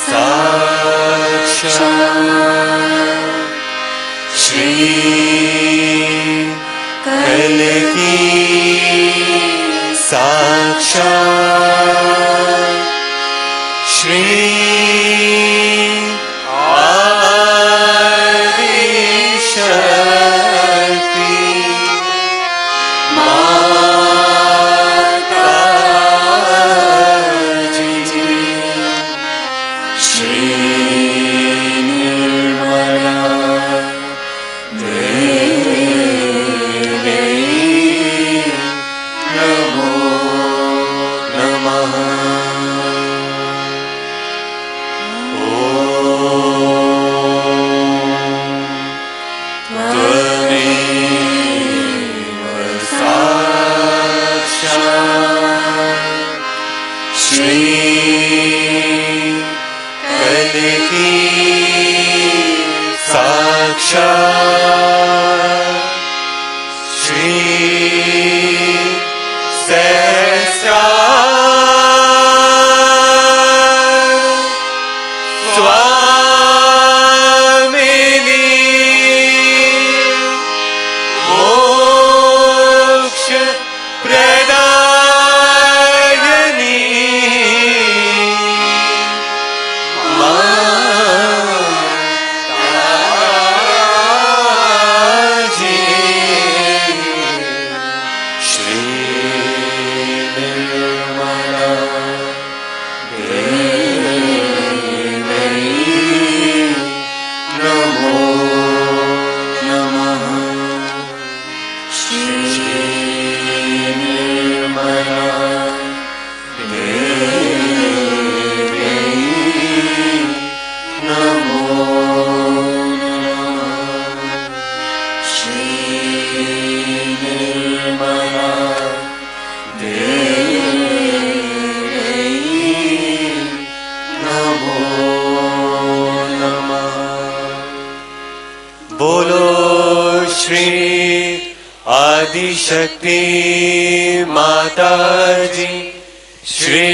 साक्षात् श्री कलकी साक्षात् श्री आदिशक्ति माताजी श्री निर्मला देवी नमो नमः। त्वमेव साक्षात् श्री कलकी साक्षात् श्री सहस्रार स्वामिनी मोक्ष प्रदायिनी माताजी श्री निर्मला देवी नमो नमः। श्री निर्मला देवी नमो नमः। श्री निर्मला देवी नमो नमः। बोलो श्री आदिशक्ति माता जी श्री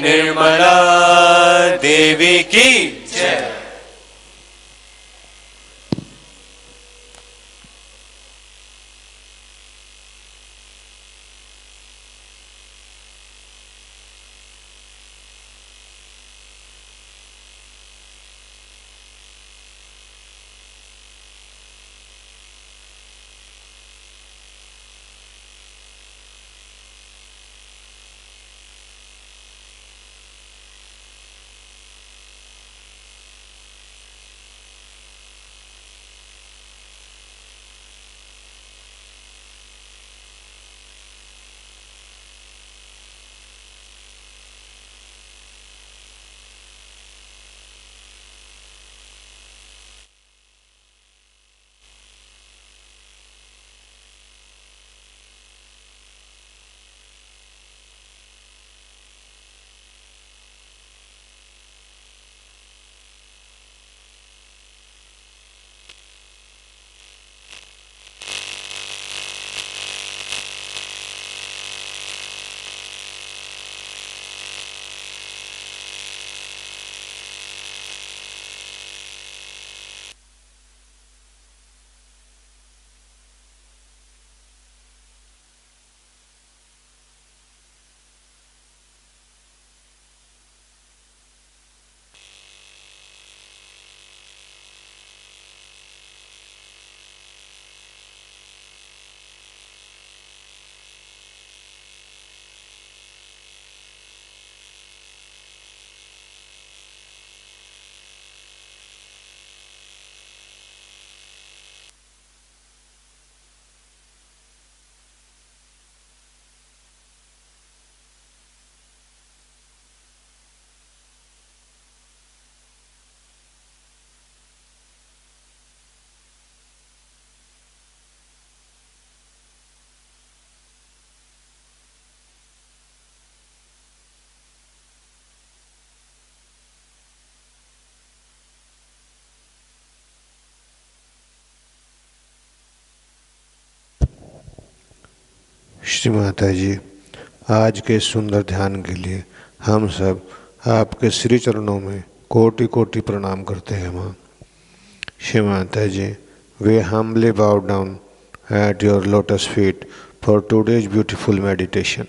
निर्मला देवी की जय। श्री माता जी आज के सुंदर ध्यान के लिए हम सब आपके श्री चरणों में कोटि कोटि प्रणाम करते हैं माँ। श्री माता जी, we humbly bow down at your lotus feet for today's beautiful meditation.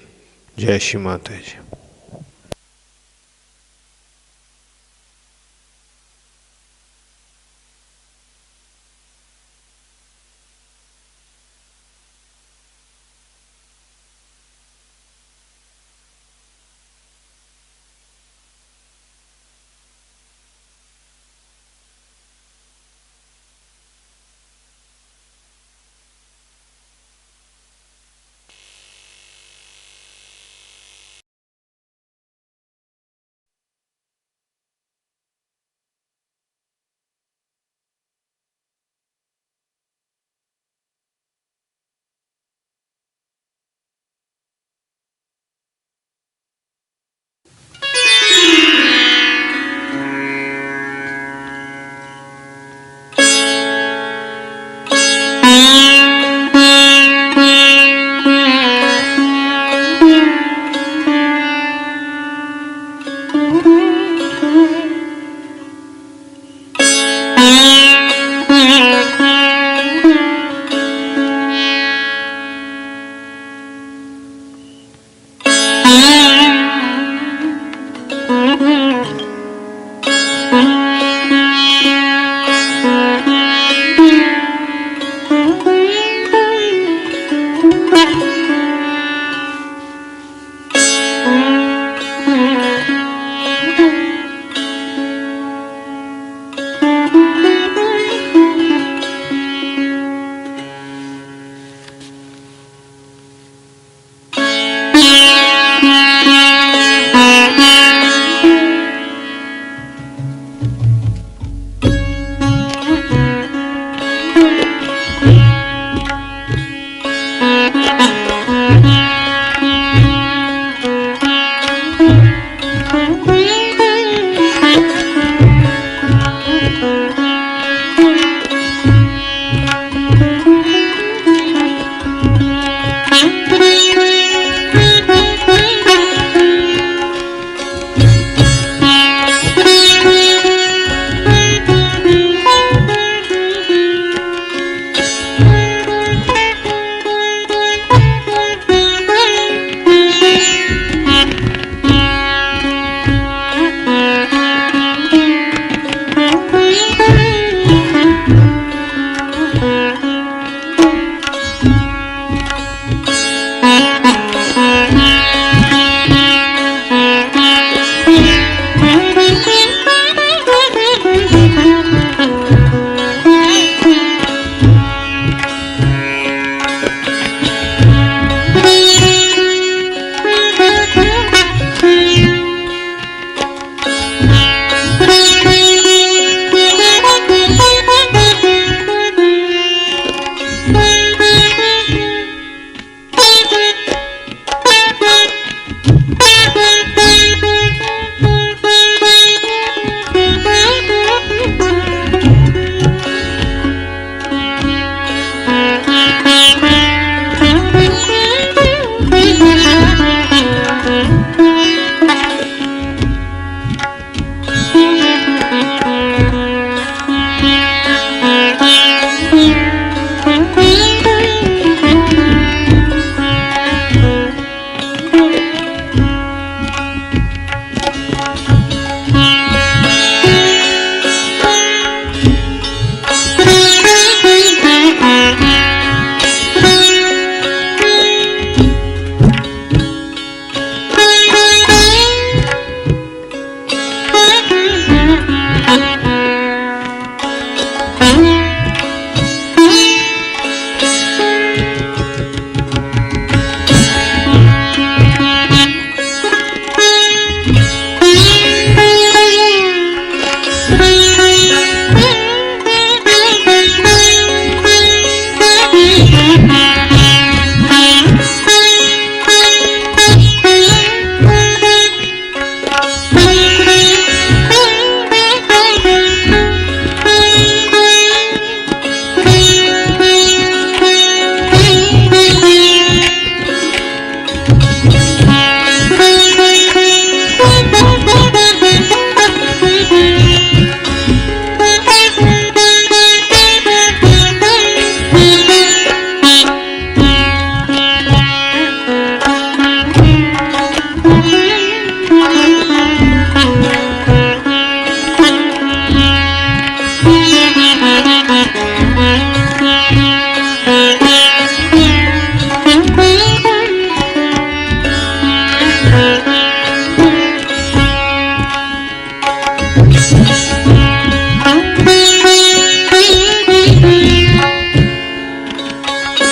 जय श्री माता जी।